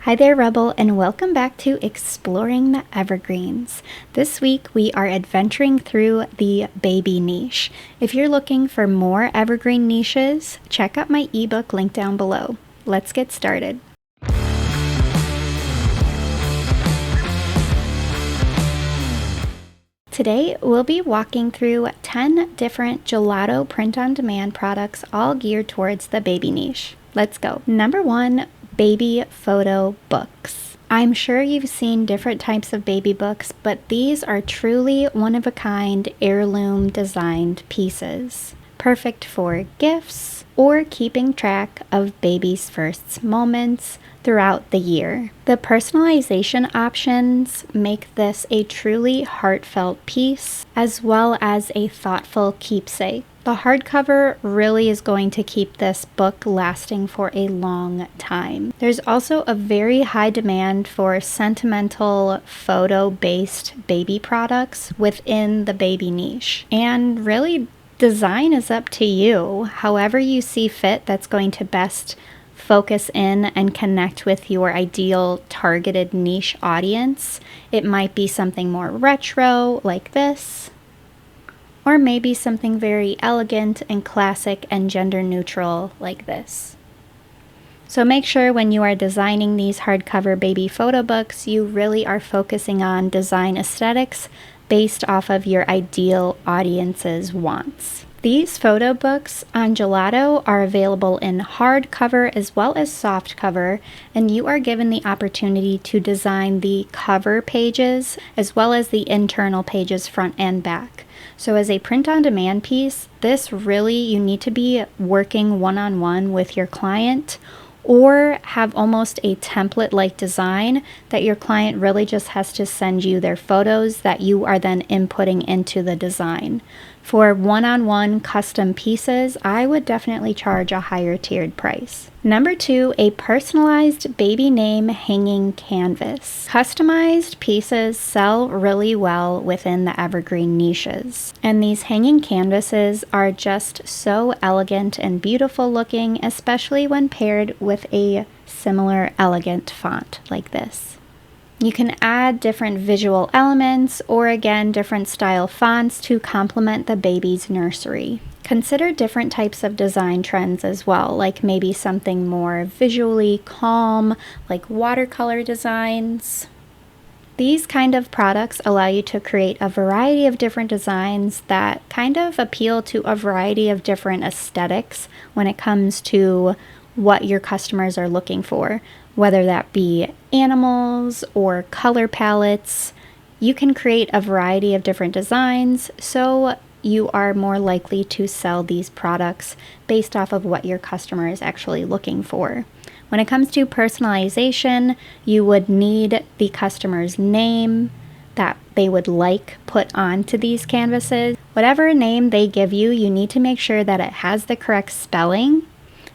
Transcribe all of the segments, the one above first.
Hi there, Rebel, and welcome back to Exploring the Evergreens. This week we are adventuring through the baby niche. If you're looking for more evergreen niches, check out my ebook link down below. Let's get started. Today we'll be walking through 10 different gelato print-on-demand products all geared towards the baby niche. Let's go. Number 1, baby photo books. I'm sure you've seen different types of baby books, but these are truly one-of-a-kind heirloom designed pieces. Perfect for gifts or keeping track of baby's first moments throughout the year. The personalization options make this a truly heartfelt piece as well as a thoughtful keepsake. The hardcover really is going to keep this book lasting for a long time. There's also a very high demand for sentimental photo-based baby products within the baby niche. And really, design is up to you. However you see fit, that's going to best focus in and connect with your ideal targeted niche audience. It might be something more retro like this, or maybe something very elegant and classic and gender neutral like this. So make sure when you are designing these hardcover baby photo books, you really are focusing on design aesthetics based off of your ideal audience's wants. These photo books on Gelato are available in hardcover as well as softcover, and you are given the opportunity to design the cover pages as well as the internal pages front and back. So as a print-on-demand piece, this really, you need to be working one-on-one with your client or have almost a template-like design that your client really just has to send you their photos that you are then inputting into the design. For one-on-one custom pieces, I would definitely charge a higher tiered price. Number 2, a personalized baby name hanging canvas. Customized pieces sell really well within the evergreen niches. And these hanging canvases are just so elegant and beautiful looking, especially when paired with a similar elegant font like this. You can add different visual elements or again different style fonts to complement the baby's nursery. Consider different types of design trends as well, like maybe something more visually calm, like watercolor designs. These kind of products allow you to create a variety of different designs that kind of appeal to a variety of different aesthetics when it comes to what your customers are looking for. Whether that be animals or color palettes, you can create a variety of different designs, so you are more likely to sell these products based off of what your customer is actually looking for. When it comes to personalization, you would need the customer's name that they would like put onto these canvases. Whatever name they give you, you need to make sure that it has the correct spelling,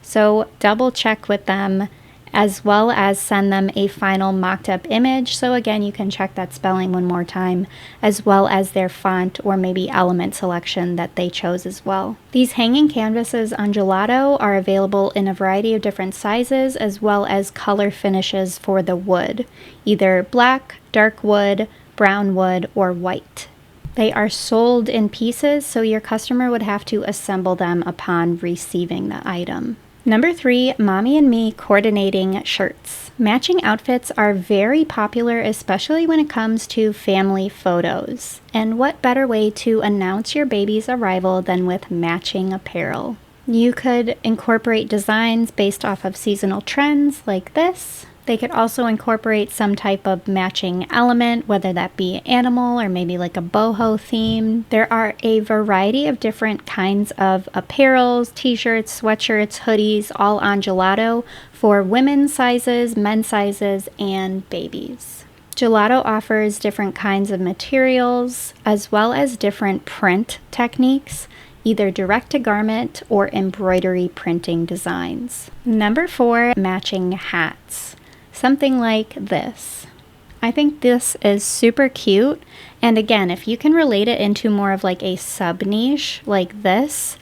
so double check with them as well as send them a final mocked up image. So again, you can check that spelling one more time, as well as their font or maybe element selection that they chose as well. These hanging canvases on Gelato are available in a variety of different sizes as well as color finishes for the wood, either black, dark wood, brown wood, or white. They are sold in pieces, so your customer would have to assemble them upon receiving the item. Number 3, Mommy and Me coordinating shirts. Matching outfits are very popular, especially when it comes to family photos. And what better way to announce your baby's arrival than with matching apparel? You could incorporate designs based off of seasonal trends like this. They could also incorporate some type of matching element, whether that be animal or maybe like a boho theme. There are a variety of different kinds of apparels, t-shirts, sweatshirts, hoodies, all on Gelato for women's sizes, men's sizes, and babies. Gelato offers different kinds of materials as well as different print techniques, either direct to garment or embroidery printing designs. Number 4, matching hats. Something like this. I think this is super cute, and again, if you can relate it into more of like a sub niche like this,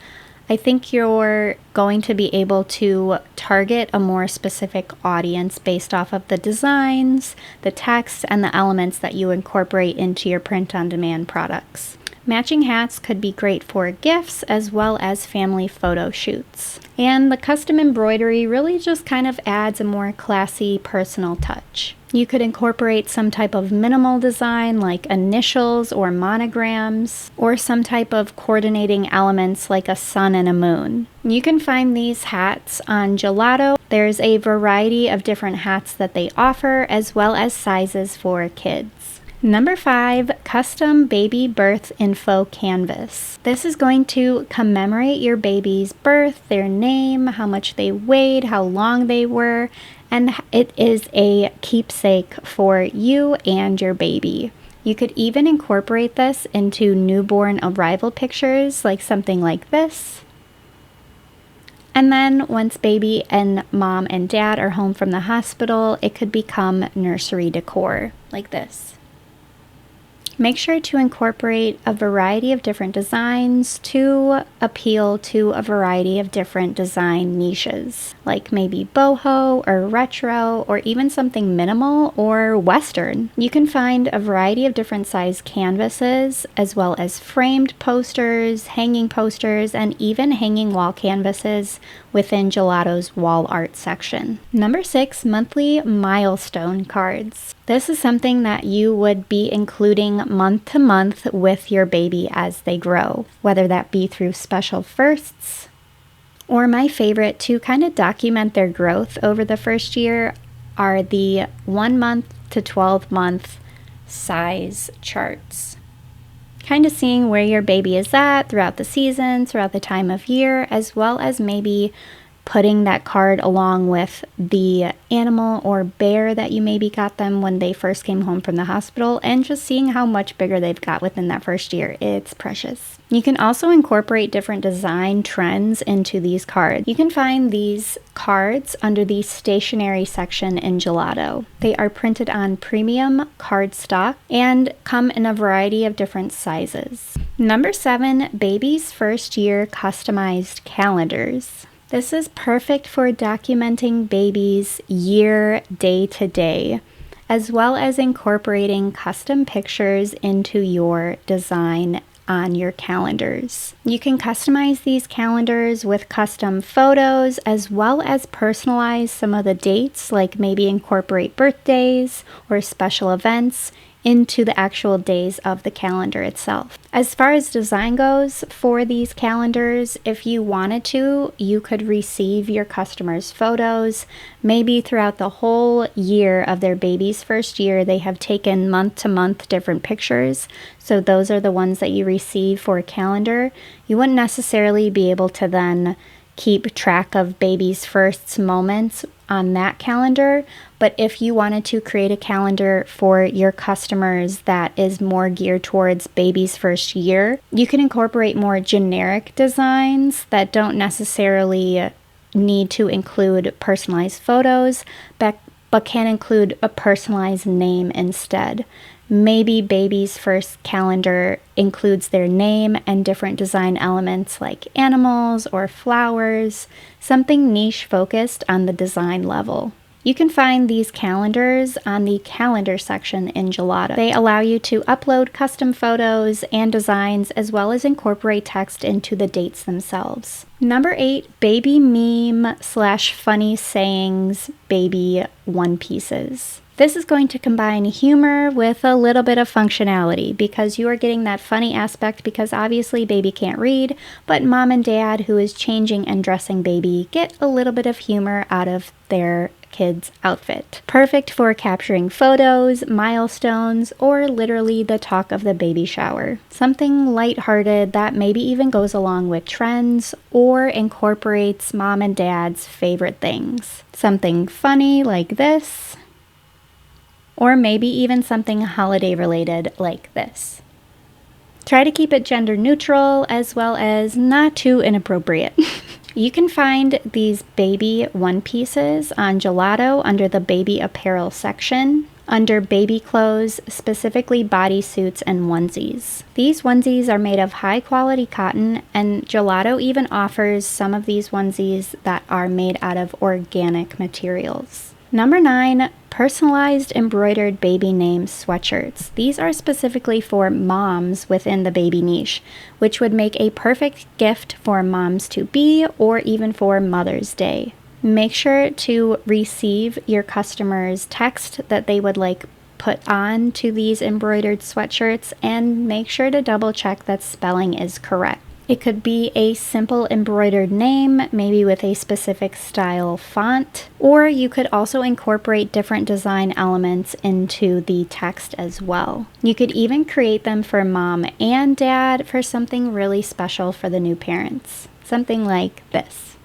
I think you're going to be able to target a more specific audience based off of the designs, the text, and the elements that you incorporate into your print-on-demand products. Matching hats could be great for gifts as well as family photo shoots. And the custom embroidery really just kind of adds a more classy, personal touch. You could incorporate some type of minimal design like initials or monograms, or some type of coordinating elements like a sun and a moon. You can find these hats on Gelato. There's a variety of different hats that they offer, as well as sizes for kids. Number 5, custom baby birth info canvas. This is going to commemorate your baby's birth, their name, how much they weighed, how long they were, and it is a keepsake for you and your baby. You could even incorporate this into newborn arrival pictures, like something like this. And then once baby and mom and dad are home from the hospital, it could become nursery decor, like this. Make sure to incorporate a variety of different designs to appeal to a variety of different design niches, like maybe boho or retro or even something minimal or Western. You can find a variety of different size canvases, as well as framed posters, hanging posters, and even hanging wall canvases within Gelato's wall art section. Number 6, monthly milestone cards. This is something that you would be including month to month with your baby as they grow, whether that be through special firsts, or my favorite to kind of document their growth over the first year are the 1 month to 12 month size charts. Kind of seeing where your baby is at throughout the season, throughout the time of year, as well as maybe putting that card along with the animal or bear that you maybe got them when they first came home from the hospital, and just seeing how much bigger they've got within that first year. It's precious. You can also incorporate different design trends into these cards. You can find these cards under the stationery section in Gelato. They are printed on premium cardstock and come in a variety of different sizes. Number 7, baby's first year customized calendars. This is perfect for documenting baby's year day to day, as well as incorporating custom pictures into your design on your calendars. You can customize these calendars with custom photos, as well as personalize some of the dates, like maybe incorporate birthdays or special events into the actual days of the calendar itself. As far as design goes for these calendars, if you wanted to, you could receive your customers' photos. Maybe throughout the whole year of their baby's first year, they have taken month to month different pictures. So those are the ones that you receive for a calendar. You wouldn't necessarily be able to then keep track of baby's first moments on that calendar, but if you wanted to create a calendar for your customers that is more geared towards baby's first year, you can incorporate more generic designs that don't necessarily need to include personalized photos, but can include a personalized name instead. Maybe baby's first calendar includes their name and different design elements like animals or flowers, something niche focused on the design level. You can find these calendars on the calendar section in Gelato. They allow you to upload custom photos and designs, as well as incorporate text into the dates themselves. Number 8, baby meme / funny sayings baby one pieces. This is going to combine humor with a little bit of functionality, because you are getting that funny aspect, because obviously baby can't read, but mom and dad who is changing and dressing baby get a little bit of humor out of their kid's outfit. Perfect for capturing photos, milestones, or literally the talk of the baby shower. Something lighthearted that maybe even goes along with trends or incorporates mom and dad's favorite things. Something funny like this, or maybe even something holiday related like this. Try to keep it gender neutral as well as not too inappropriate. You can find these baby one pieces on Gelato under the baby apparel section. under baby clothes, specifically bodysuits and onesies. These onesies are made of high quality cotton, and Gelato even offers some of these onesies that are made out of organic materials. Number 9, personalized embroidered baby name sweatshirts. These are specifically for moms within the baby niche, which would make a perfect gift for moms-to-be or even for Mother's Day. Make sure to receive your customers' text that they would like put on to these embroidered sweatshirts, and make sure to double check that spelling is correct. It could be a simple embroidered name, maybe with a specific style font, or you could also incorporate different design elements into the text as well. You could even create them for mom and dad for something really special for the new parents. Something like this.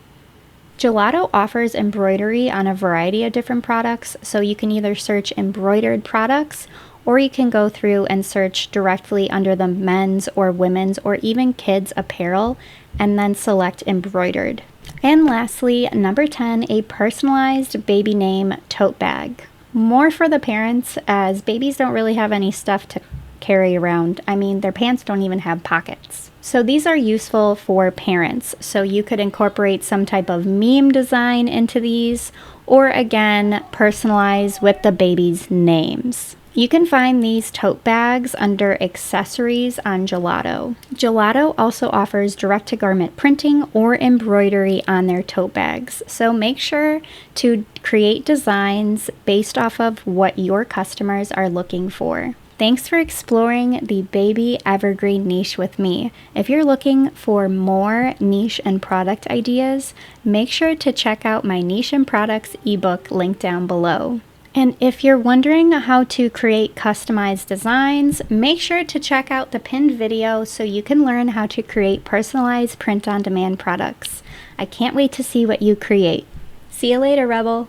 Gelato offers embroidery on a variety of different products, so you can either search embroidered products, or you can go through and search directly under the men's or women's or even kids apparel and then select embroidered. And lastly, number 10, a personalized baby name tote bag. More for the parents, as babies don't really have any stuff to carry around. I mean, their pants don't even have pockets. So these are useful for parents. So you could incorporate some type of meme design into these, or again, personalize with the baby's names. You can find these tote bags under accessories on Gelato. Gelato also offers direct-to-garment printing or embroidery on their tote bags. So make sure to create designs based off of what your customers are looking for. Thanks for exploring the baby evergreen niche with me. If you're looking for more niche and product ideas, make sure to check out my niche and products ebook linked down below. And if you're wondering how to create customized designs, make sure to check out the pinned video so you can learn how to create personalized print-on-demand products. I can't wait to see what you create. See you later, Rebel!